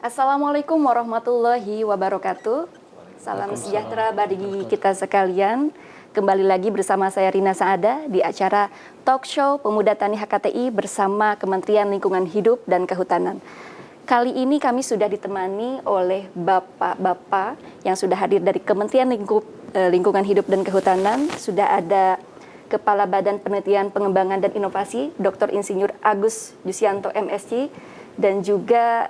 Assalamualaikum warahmatullahi wabarakatuh. Salam sejahtera bagi kita sekalian. Kembali lagi bersama saya Rina Saada di acara Talk Show Pemuda Tani HKTI bersama Kementerian Lingkungan Hidup dan Kehutanan. Kali ini kami sudah ditemani oleh bapak-bapak yang sudah hadir dari Kementerian Lingkungan Hidup dan Kehutanan. Sudah ada Kepala Badan Penelitian Pengembangan dan Inovasi, Dr. Insinyur Agus Yusianto MSc, dan juga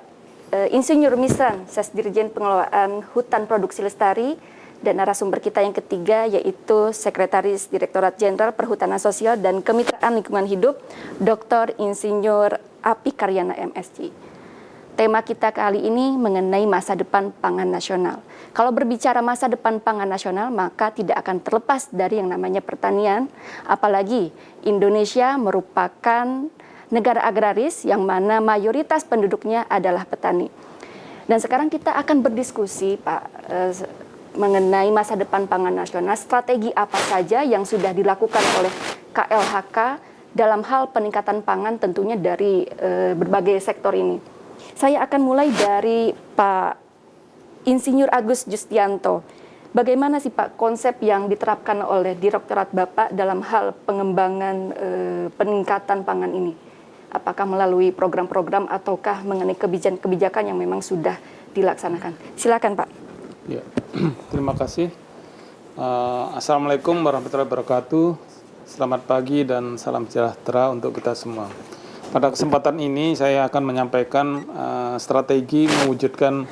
Insinyur Misran, Sesdirjen Pengelolaan Hutan Produksi Lestari, dan narasumber kita yang ketiga yaitu Sekretaris Direktorat Jenderal Perhutanan Sosial dan Kemitraan Lingkungan Hidup, Dr. Insinyur Api Karyana MSc. Tema kita kali ini mengenai masa depan pangan nasional. Kalau berbicara masa depan pangan nasional, maka tidak akan terlepas dari yang namanya pertanian, apalagi Indonesia merupakan negara agraris yang mana mayoritas penduduknya adalah petani. Dan sekarang kita akan berdiskusi, Pak, mengenai masa depan pangan nasional, strategi apa saja yang sudah dilakukan oleh KLHK dalam hal peningkatan pangan tentunya dari berbagai sektor ini. Saya akan mulai dari Pak Insinyur Agus Yustianto. Bagaimana sih Pak konsep yang diterapkan oleh Direktorat Bapak dalam hal pengembangan peningkatan pangan ini? Apakah melalui program-program ataukah mengenai kebijakan-kebijakan yang memang sudah dilaksanakan? Silakan Pak. Ya, terima kasih. Assalamualaikum warahmatullahi wabarakatuh. Selamat pagi dan salam sejahtera untuk kita semua. Pada kesempatan ini saya akan menyampaikan strategi mewujudkan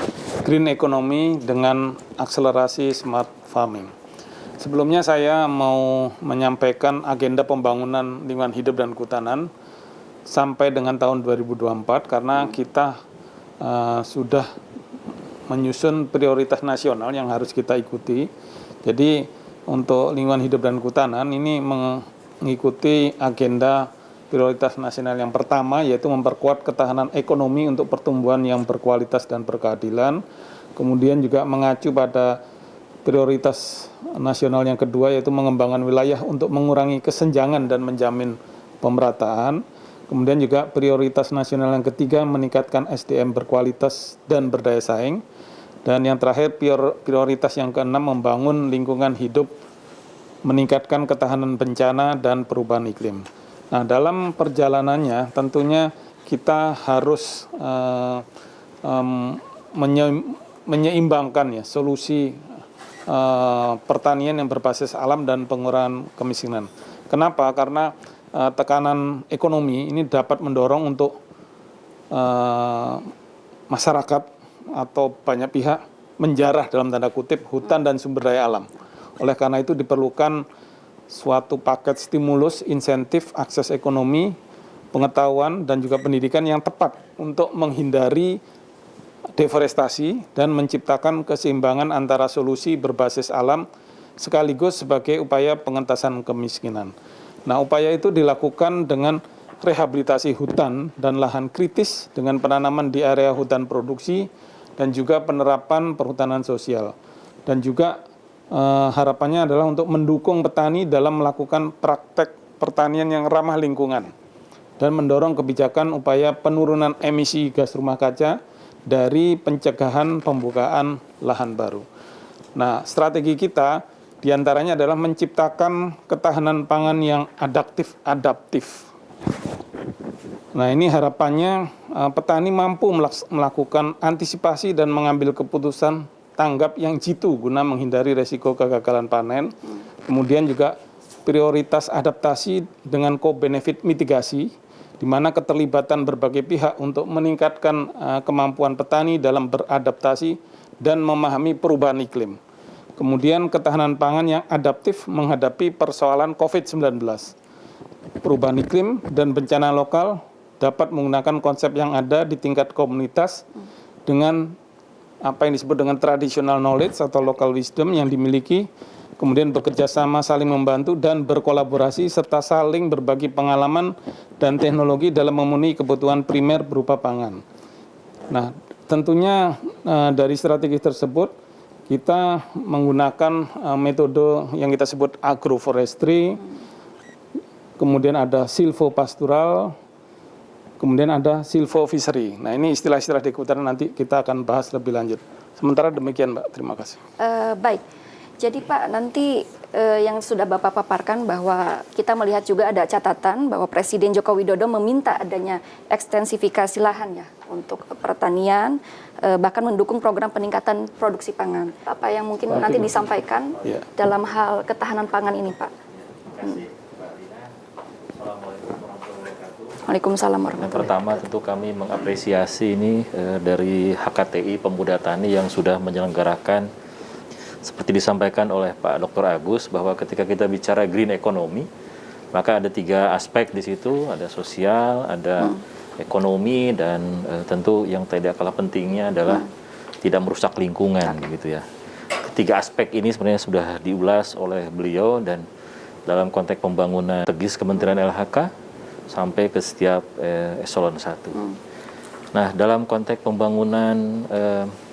green economy dengan akselerasi smart farming. Sebelumnya saya mau menyampaikan agenda pembangunan lingkungan hidup dan kehutanan sampai dengan tahun 2024 karena kita sudah menyusun prioritas nasional yang harus kita ikuti. Jadi untuk lingkungan hidup dan kehutanan ini mengikuti agenda prioritas nasional yang pertama yaitu memperkuat ketahanan ekonomi untuk pertumbuhan yang berkualitas dan berkeadilan. Kemudian juga mengacu pada prioritas nasional yang kedua yaitu mengembangkan wilayah untuk mengurangi kesenjangan dan menjamin pemerataan. Kemudian juga prioritas nasional yang ketiga meningkatkan SDM berkualitas dan berdaya saing. Dan yang terakhir prioritas yang keenam membangun lingkungan hidup, meningkatkan ketahanan bencana dan perubahan iklim. Nah, dalam perjalanannya tentunya kita harus menyeimbangkan ya solusi pertanian yang berbasis alam dan pengurangan kemiskinan. Kenapa? Karena tekanan ekonomi ini dapat mendorong untuk masyarakat atau banyak pihak menjarah dalam tanda kutip hutan dan sumber daya alam. Oleh karena itu diperlukan suatu paket stimulus, insentif, akses ekonomi, pengetahuan, dan juga pendidikan yang tepat untuk menghindari deforestasi dan menciptakan keseimbangan antara solusi berbasis alam sekaligus sebagai upaya pengentasan kemiskinan. Nah, upaya itu dilakukan dengan rehabilitasi hutan dan lahan kritis dengan penanaman di area hutan produksi dan juga penerapan perhutanan sosial. Dan juga harapannya adalah untuk mendukung petani dalam melakukan praktek pertanian yang ramah lingkungan dan mendorong kebijakan upaya penurunan emisi gas rumah kaca dari pencegahan pembukaan lahan baru. Nah, strategi kita diantaranya adalah menciptakan ketahanan pangan yang adaptif. Nah, ini harapannya petani mampu melakukan antisipasi dan mengambil keputusan tanggap yang jitu guna menghindari resiko kegagalan panen. Kemudian juga prioritas adaptasi dengan co-benefit mitigasi, di mana keterlibatan berbagai pihak untuk meningkatkan kemampuan petani dalam beradaptasi dan memahami perubahan iklim. Kemudian ketahanan pangan yang adaptif menghadapi persoalan COVID-19. Perubahan iklim dan bencana lokal dapat menggunakan konsep yang ada di tingkat komunitas dengan apa yang disebut dengan traditional knowledge atau local wisdom yang dimiliki, kemudian bekerja sama, saling membantu dan berkolaborasi serta saling berbagi pengalaman dan teknologi dalam memenuhi kebutuhan primer berupa pangan. Nah, tentunya dari strategi tersebut kita menggunakan metode yang kita sebut agroforestry, kemudian ada silvopastoral, Kemudian ada silvofishery. Nah, ini istilah-istilah di kehutanan nanti kita akan bahas lebih lanjut. Sementara demikian, Mbak. Terima kasih. Baik. Jadi Pak, nanti yang sudah Bapak paparkan bahwa kita melihat juga ada catatan bahwa Presiden Joko Widodo meminta adanya ekstensifikasi lahan ya untuk pertanian, bahkan mendukung program peningkatan produksi pangan. Apa yang mungkin nanti disampaikan dalam hal ketahanan pangan ini, Pak? Waalaikumsalam warahmatullahi Yang pertama tentu kami mengapresiasi ini dari HKTI Pemuda Tani yang sudah menyelenggarakan seperti disampaikan oleh Pak Dr. Agus bahwa ketika kita bicara green economy maka ada 3 aspek di situ, ada sosial, ada ekonomi dan tentu yang tidak kalah pentingnya adalah tidak merusak lingkungan gitu ya. 3 aspek ini sebenarnya sudah diulas oleh beliau dan dalam konteks pembangunan strategis Kementerian LHK sampai ke setiap eselon 1. Nah, dalam konteks pembangunan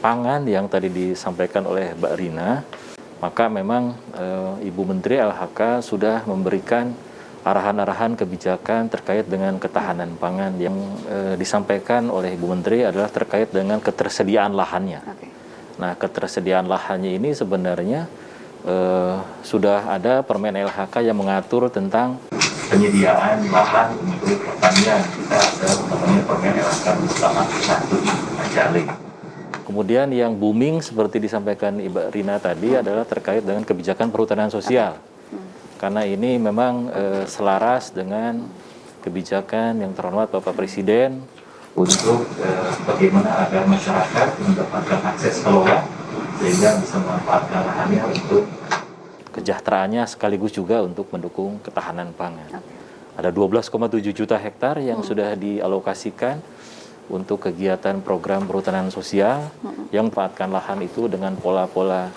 pangan yang tadi disampaikan oleh Mbak Rina, maka memang Ibu Menteri LHK sudah memberikan arahan-arahan kebijakan terkait dengan ketahanan pangan yang disampaikan oleh Ibu Menteri adalah terkait dengan ketersediaan lahannya. Nah, ketersediaan lahannya ini sebenarnya sudah ada Permen LHK yang mengatur tentang penyediaan lahan untuk pertanian. Kita ada namanya Permen LHK 81 Ajale. Kemudian yang booming seperti disampaikan Ibu Rina tadi adalah terkait dengan kebijakan perhutanan sosial. Karena ini memang selaras dengan kebijakan yang terhormat Bapak Presiden untuk bagaimana agar masyarakat mendapatkan akses ke lahan sehingga bisa memanfaatkan lahannya untuk kesejahteraannya sekaligus juga untuk mendukung ketahanan pangan. Ada 12,7 juta hektar yang sudah dialokasikan untuk kegiatan program perhutanan sosial yang memanfaatkan lahan itu dengan pola-pola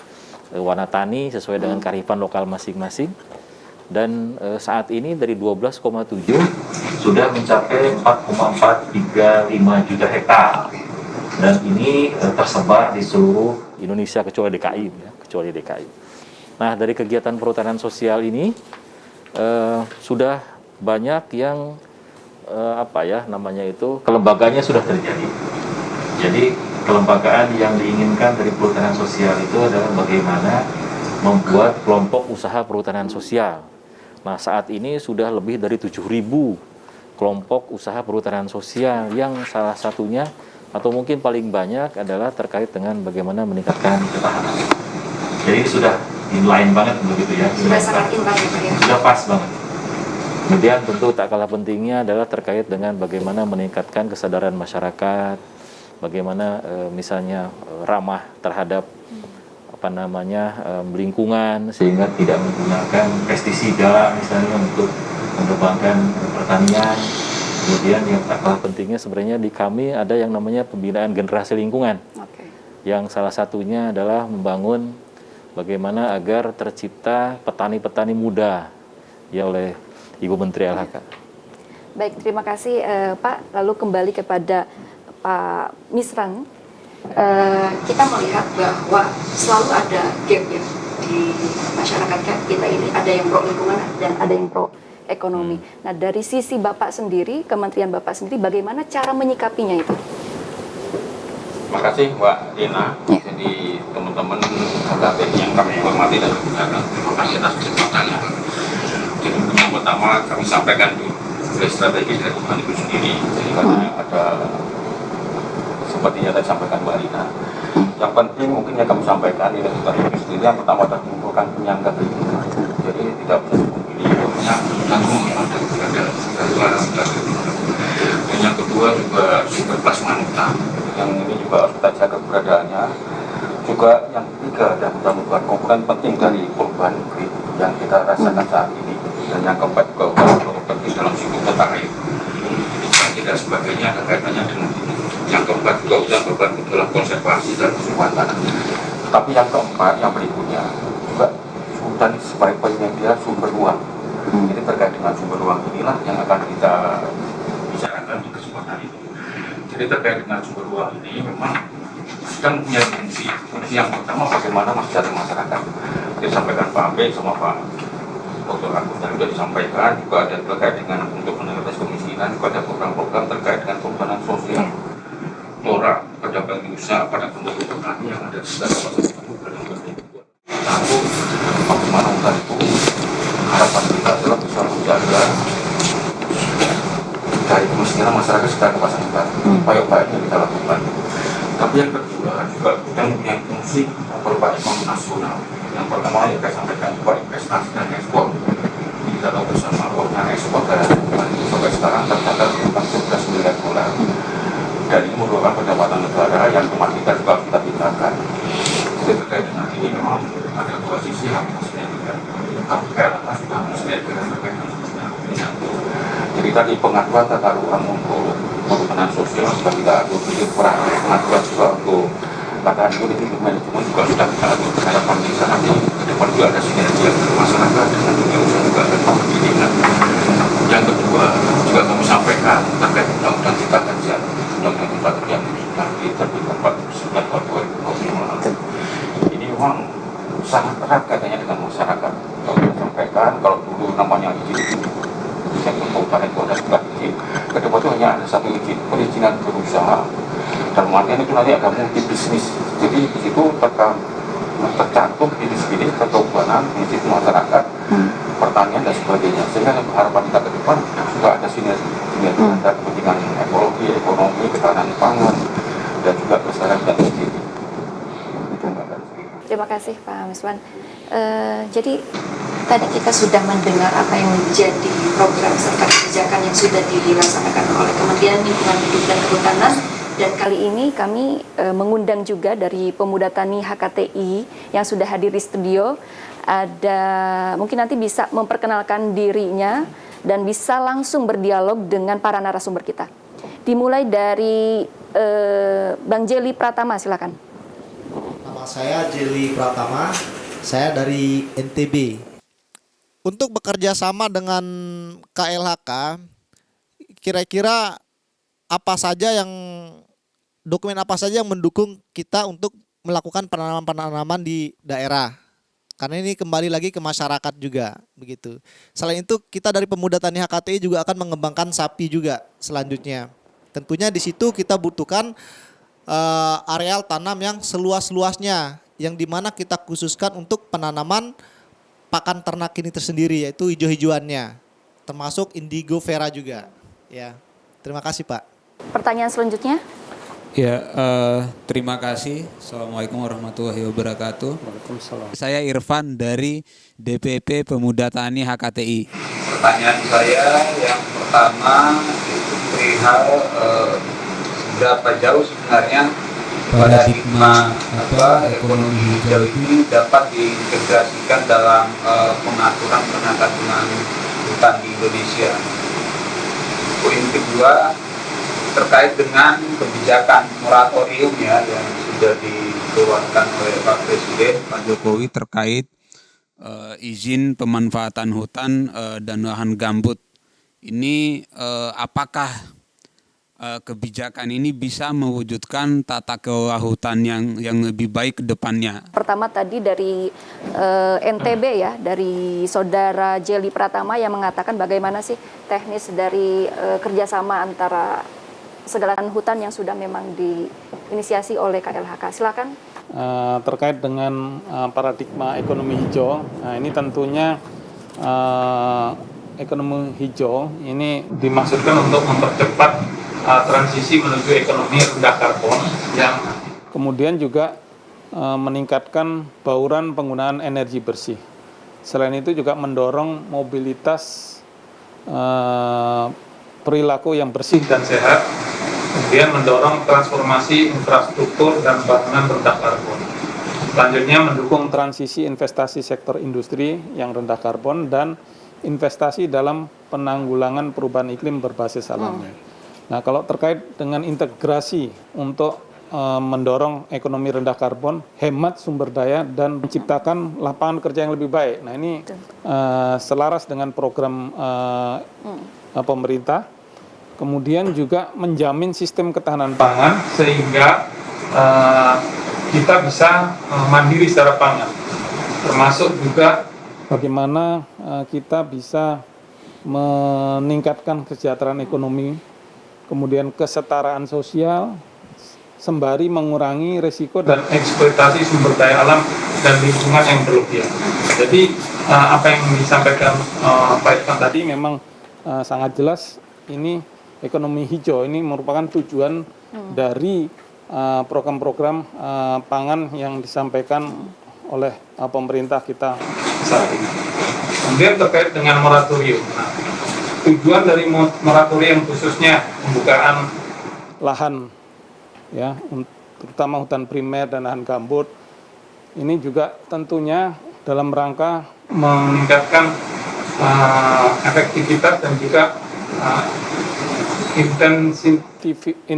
warna tani sesuai dengan kearifan lokal masing-masing. Dan saat ini dari 12,7 sudah mencapai 4,435 juta hektar. Dan ini tersebar di seluruh Indonesia kecuali DKI, ya, kecuali DKI. Nah, dari kegiatan perhutanan sosial ini sudah banyak yang kelembagaannya sudah terjadi. Jadi kelembagaan yang diinginkan dari perhutanan sosial itu adalah bagaimana membuat kelompok usaha perhutanan sosial. Nah, saat ini sudah lebih dari 7.000 kelompok usaha perhutanan sosial yang salah satunya atau mungkin paling banyak adalah terkait dengan bagaimana meningkatkan ketahanan. Jadi sudah inline banget begitu ya. Sudah sangat inline ya. Sudah pas banget. Kemudian tentu tak kalah pentingnya adalah terkait dengan bagaimana meningkatkan kesadaran masyarakat, bagaimana misalnya ramah terhadap lingkungan sehingga tidak menggunakan pestisida misalnya untuk mengembangkan pertanian. Kemudian yang tak kalah pentingnya sebenarnya di kami ada yang namanya pembinaan generasi lingkungan. Yang salah satunya adalah membangun bagaimana agar tercipta petani-petani muda ya oleh Ibu Menteri LHK. Baik, terima kasih Pak. Lalu kembali kepada Pak Misran. Kita melihat bahwa selalu ada gap ya di masyarakat kita ini, ada yang pro lingkungan dan ada yang pro ekonomi. Nah, dari sisi Bapak sendiri, Kementerian Bapak sendiri, bagaimana cara menyikapinya itu? Terima kasih Mbak Dina. Jadi teman-teman HKTI yang kami hormati dan muliakan, terima kasih atas kesempatannya. Jadi yang pertama kami sampaikan dulu strategi dari Tuhan itu sendiri. Jadi karena ada seperti yang tadi sampaikan Mbak Rina. Yang penting mungkin yang kami sampaikan ini dari itu sendiri. Yang pertama adalah mengumpulkan penyangga lingkungan. Jadi tidak bisa dipungkiri banyak tanggung yang ada dan yang kedua juga sumber plasma hutan yang ini juga harus kita jaga keberadaannya. Juga yang ketiga adalah merupakan komponen penting dari perubahan iklim yang kita rasakan saat ini. Dan yang keempat juga penting dalam siklus tata air. Dan sebagainya ada kaitannya dengan ini. Yang keempat juga usaha berbantu dalam konservasi dan kesuburan tanah. Tetapi yang keempat, yang berikutnya juga hutan sebaik-baiknya dia sumber ruang. Jadi terkait dengan sumber ruang inilah yang akan kita bicarakan di kesempatan itu. Jadi terkait dengan sumber ruang ini memang kan punya fungsi. Fungsi yang pertama bagaimana masyarakat. Disampaikan Pak Abe sama Pak Dr. Agus tadi sudah disampaikan, juga ada terkait dengan untuk mengatasi kemiskinan, juga ada program-program terkait dengan khususnya pada kelompok petani yang ada di sekitar kawasan tahu bagaimana hutan itu harapan kita adalah bisa menjaga dari kemiskinan masyarakat sekitar kawasan hutan. Upaya-upaya yang kita lakukan. Tapi yang kedua juga kita punya fungsi berupa ekonomi nasional. Yang pertama yang saya sampaikan juga investasi dan ekspor. Kita tahu bersama bahwa ekspor dari hutan itu sampai sekarang tercatat sekitar 11 miliar dolar. Dan ini merupakan pendapatan negara yang kemarin kita juga kita tinggalkan. Jadi terkait dengan ini memang ada dua sisi yang harusnya juga. Tapi karena juga harusnya juga terkait dengan jadi tadi pengaduan tata ruang untuk perhutanan sosial sudah kita atur, pengaduan juga untuk katakan politik manajemen juga sudah kita atur. Harapan kita nanti ke depan juga ada sinergi yang masyarakat dengan dunia usaha juga ada pendidikan. Yang kedua juga kami sampaikan terkait undang-undang cipta kerja, undang-undang cipta kerja yang sudah diterbitkan pada 2020. Ini memang sangat erat katanya dengan masyarakat. Kalau kita sampaikan, kalau dulu namanya izin sektor kabupaten kota sudah izin, ke depan itu hanya ada satu izin, perizinan berusaha. Dan artian itu nanti ada multi bisnis. Jadi di situ tercantum bisnis-bisnis perkebunan, bisnis masyarakat, pertanian dan sebagainya. Sehingga harapan kita ke depan juga ada sinergi antara kepentingan ekologi, ekonomi, ketahanan pangan, dan juga kesehatan sendiri. Terima kasih Pak Miswan. Jadi tadi kita sudah mendengar apa yang menjadi program serta kebijakan yang sudah dilaksanakan oleh Kementerian Lingkungan Hidup dan Kehutanan, dan kali ini kami mengundang juga dari Pemuda Tani HKTI yang sudah hadir di studio. Ada mungkin nanti bisa memperkenalkan dirinya dan bisa langsung berdialog dengan para narasumber kita. Dimulai dari Bang Jeli Pratama, silakan. Nama saya Jeli Pratama, saya dari NTB. Untuk bekerja sama dengan KLHK, kira-kira dokumen apa saja yang mendukung kita untuk melakukan penanaman-penanaman di daerah? Karena ini kembali lagi ke masyarakat juga, begitu. Selain itu, kita dari Pemuda Tani HKTI juga akan mengembangkan sapi juga selanjutnya. Tentunya di situ kita butuhkan areal tanam yang seluas-luasnya, yang dimana kita khususkan untuk penanaman pakan ternak ini tersendiri, yaitu hijau-hijauannya, termasuk indigo vera juga. Ya, terima kasih Pak. Pertanyaan selanjutnya. Ya, terima kasih. Assalamualaikum warahmatullahi wabarakatuh. Waalaikumsalam. Saya Irfan dari DPP Pemuda Tani HKTI. Pertanyaan saya yang pertama itu perihal berapa jauh sebenarnya paradigma ekonomi hijau ini dapat diintegrasikan dalam pengaturan penatanan hutan di Indonesia. Poin kedua terkait dengan kebijakan moratorium ya yang sudah dikeluarkan oleh Pak Presiden Pak Jokowi terkait izin pemanfaatan hutan dan lahan gambut. Ini apakah kebijakan ini bisa mewujudkan tata kelola hutan yang lebih baik ke depannya? Pertama tadi dari NTB ya, dari Saudara Jeli Pratama yang mengatakan bagaimana sih teknis dari kerjasama antara segala hutan yang sudah memang diinisiasi oleh KLHK. Silakan. Terkait dengan paradigma ekonomi hijau, nah ini tentunya ekonomi hijau ini dimaksudkan untuk mempercepat transisi menuju ekonomi rendah karbon yang kemudian juga meningkatkan bauran penggunaan energi bersih. Selain itu juga mendorong mobilitas perilaku yang bersih dan sehat, kemudian mendorong transformasi infrastruktur dan bangunan rendah karbon. Selanjutnya mendukung transisi investasi sektor industri yang rendah karbon dan investasi dalam penanggulangan perubahan iklim berbasis alami. Nah, kalau terkait dengan integrasi untuk mendorong ekonomi rendah karbon, hemat sumber daya dan menciptakan lapangan kerja yang lebih baik. Nah, ini selaras dengan program pemerintah. Kemudian juga menjamin sistem ketahanan pangan sehingga kita bisa mandiri secara pangan. Termasuk juga bagaimana kita bisa meningkatkan kesejahteraan ekonomi, kemudian kesetaraan sosial, sembari mengurangi risiko dan eksploitasi sumber daya alam dan lingkungan yang berlebihan. Jadi apa yang disampaikan Pak Irfan tadi memang sangat jelas, ini ekonomi hijau ini merupakan tujuan dari program-program pangan yang disampaikan oleh pemerintah kita saat ini. Kemudian terkait dengan moratorium. Nah, tujuan dari moratorium khususnya pembukaan lahan, ya, terutama hutan primer dan lahan gambut, ini juga tentunya dalam rangka meningkatkan efektivitas dan juga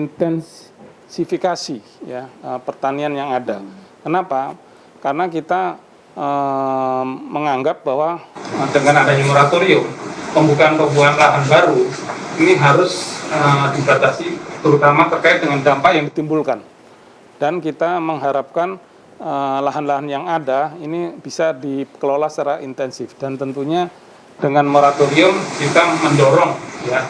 intensifikasi ya pertanian yang ada. Kenapa? Karena kita menganggap bahwa dengan adanya moratorium, pembukaan lahan baru ini harus dibatasi, terutama terkait dengan dampak yang ditimbulkan. Dan kita mengharapkan lahan-lahan yang ada ini bisa dikelola secara intensif, dan tentunya dengan moratorium kita mendorong ya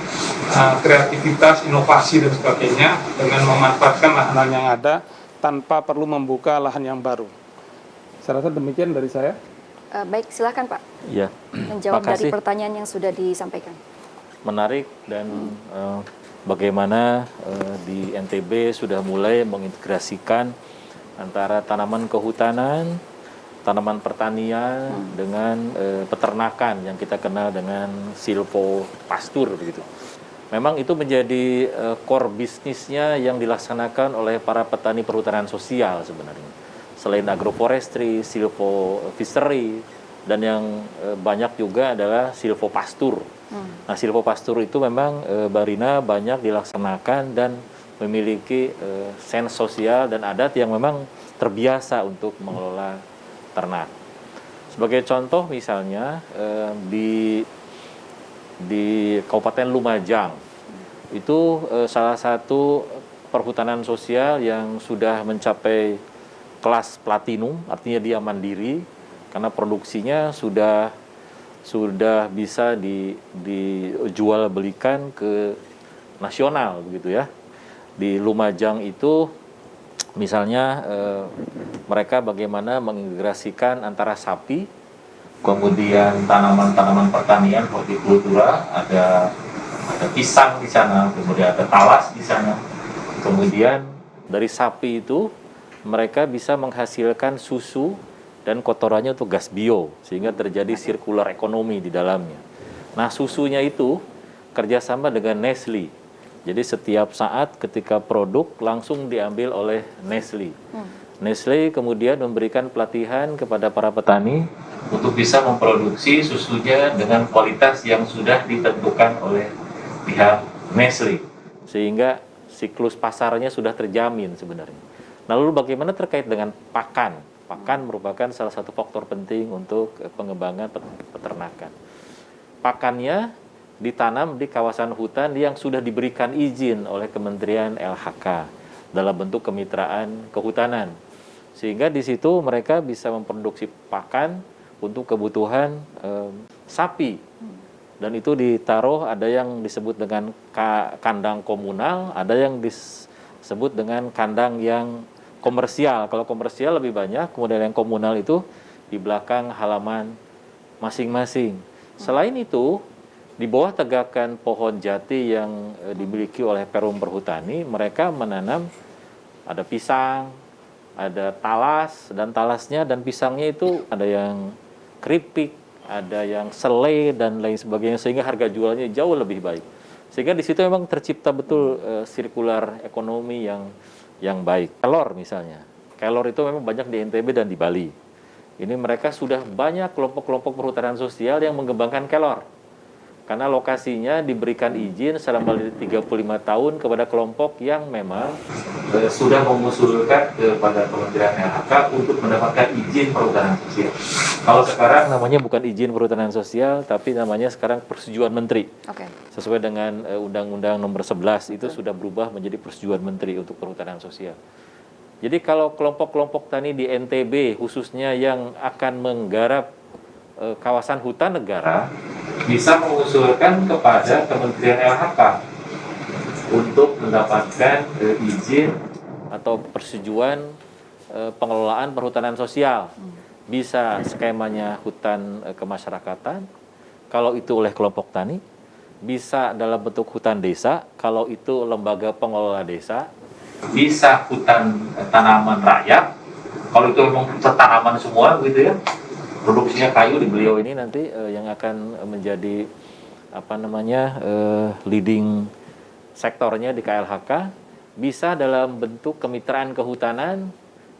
kreativitas, inovasi dan sebagainya dengan memanfaatkan lahan yang ada tanpa perlu membuka lahan yang baru. Saya rasa demikian dari saya. Baik, silakan Pak. Ya, Menjawab dari makasih. pertanyaan yang sudah disampaikan. Menarik, dan bagaimana di NTB sudah mulai mengintegrasikan antara tanaman kehutanan, tanaman pertanian dengan peternakan yang kita kenal dengan silvopastur begitu. Memang itu menjadi core bisnisnya yang dilaksanakan oleh para petani perhutanan sosial sebenarnya. Selain agroforestry, silvofishery, dan yang banyak juga adalah silvopastur. Nah, silvopastur itu memang Mbak Rina banyak dilaksanakan dan memiliki sense sosial dan adat yang memang terbiasa untuk mengelola ternak. Sebagai contoh misalnya di Kabupaten Lumajang itu salah satu perhutanan sosial yang sudah mencapai kelas platinum, artinya dia mandiri karena produksinya sudah bisa dijual belikan ke nasional begitu ya. Di Lumajang itu misalnya mereka bagaimana mengintegrasikan antara sapi, kemudian tanaman-tanaman pertanian hortikultura, ada pisang di sana, kemudian ada talas di sana. Kemudian dari sapi itu mereka bisa menghasilkan susu dan kotorannya untuk gas bio, sehingga terjadi sirkular ekonomi di dalamnya. Nah, susunya itu kerjasama dengan Nestle. Jadi setiap saat ketika produk langsung diambil oleh Nestle. Nestle kemudian memberikan pelatihan kepada para petani untuk bisa memproduksi susunya dengan kualitas yang sudah ditentukan oleh pihak Nestle. Sehingga siklus pasarnya sudah terjamin sebenarnya. Nah, lalu bagaimana terkait dengan pakan? Pakan merupakan salah satu faktor penting untuk pengembangan peternakan. Pakannya ditanam di kawasan hutan yang sudah diberikan izin oleh Kementerian LHK dalam bentuk kemitraan kehutanan. Sehingga di situ mereka bisa memproduksi pakan untuk kebutuhan sapi. Dan itu ditaruh, ada yang disebut dengan kandang komunal, ada yang disebut dengan kandang yang komersial. Kalau komersial lebih banyak, kemudian yang komunal itu di belakang halaman masing-masing. Selain itu, di bawah tegakan pohon jati yang dimiliki oleh Perum Perhutani, mereka menanam ada pisang, ada talas, dan talasnya dan pisangnya itu ada yang keripik, ada yang selai dan lain sebagainya, sehingga harga jualnya jauh lebih baik. Sehingga di situ memang tercipta betul sirkular ekonomi yang baik. Kelor misalnya, kelor itu memang banyak di NTB dan di Bali. Ini mereka sudah banyak kelompok-kelompok perhutanan sosial yang mengembangkan kelor. Karena lokasinya diberikan izin selama 35 tahun kepada kelompok yang memang sudah mengusulkan kepada Kementerian LHK untuk mendapatkan izin perhutanan sosial. Kalau sekarang namanya bukan izin perhutanan sosial, tapi namanya sekarang persetujuan menteri. Sesuai dengan Undang-Undang Nomor 11 itu sudah berubah menjadi persetujuan menteri untuk perhutanan sosial. Jadi kalau kelompok-kelompok tani di NTB khususnya yang akan menggarap kawasan hutan negara bisa mengusulkan kepada Kementerian LHK untuk mendapatkan izin atau persetujuan pengelolaan perhutanan sosial. Bisa skemanya hutan kemasyarakatan, kalau itu oleh kelompok tani, bisa dalam bentuk hutan desa, kalau itu lembaga pengelola desa, bisa hutan tanaman rakyat, kalau itu memang hutan tanaman semua gitu ya, produksinya kayu di beliau ini nanti yang akan menjadi leading sektornya di KLHK, bisa dalam bentuk kemitraan kehutanan.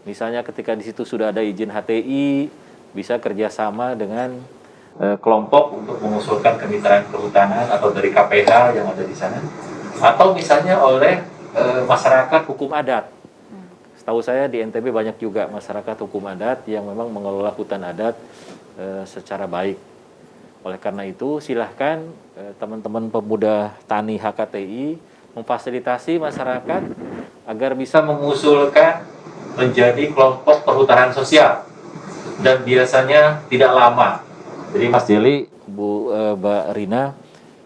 Misalnya ketika di situ sudah ada izin HTI, bisa kerjasama dengan kelompok untuk mengusulkan kemitraan kehutanan atau dari KPH yang ada di sana, atau misalnya oleh masyarakat hukum adat. Setahu saya di NTB banyak juga masyarakat hukum adat yang memang mengelola hutan adat secara baik. Oleh karena itu, silahkan teman-teman pemuda tani HKTI memfasilitasi masyarakat agar bisa mengusulkan menjadi kelompok perhutanan sosial, dan biasanya tidak lama. Jadi Mas Jeli, Mbak Rina,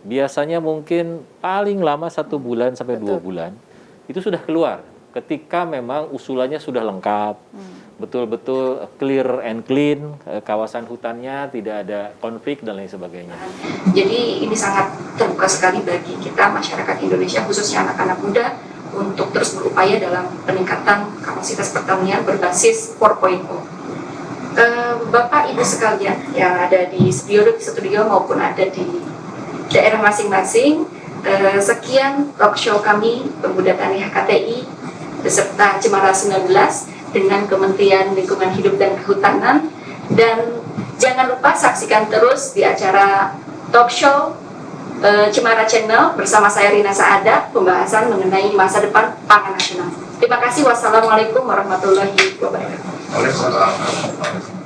biasanya mungkin paling lama 1 bulan sampai 2 bulan itu sudah keluar ketika memang usulannya sudah lengkap, betul-betul clear and clean, kawasan hutannya tidak ada konflik dan lain sebagainya. Jadi ini sangat terbuka sekali bagi kita masyarakat Indonesia, khususnya anak-anak muda, untuk terus berupaya dalam peningkatan kapasitas pertanian berbasis 4.0. Bapak Ibu sekalian yang ada di studio maupun ada di daerah masing-masing, sekian talk show kami Pemuda Tani HKTI beserta Cemara 19 dengan Kementerian Lingkungan Hidup dan Kehutanan, dan jangan lupa saksikan terus di acara talk show Cemara Channel bersama saya Rina Saada, pembahasan mengenai masa depan pangan nasional. Terima kasih. Wassalamualaikum warahmatullahi wabarakatuh. Waalaikumsalam.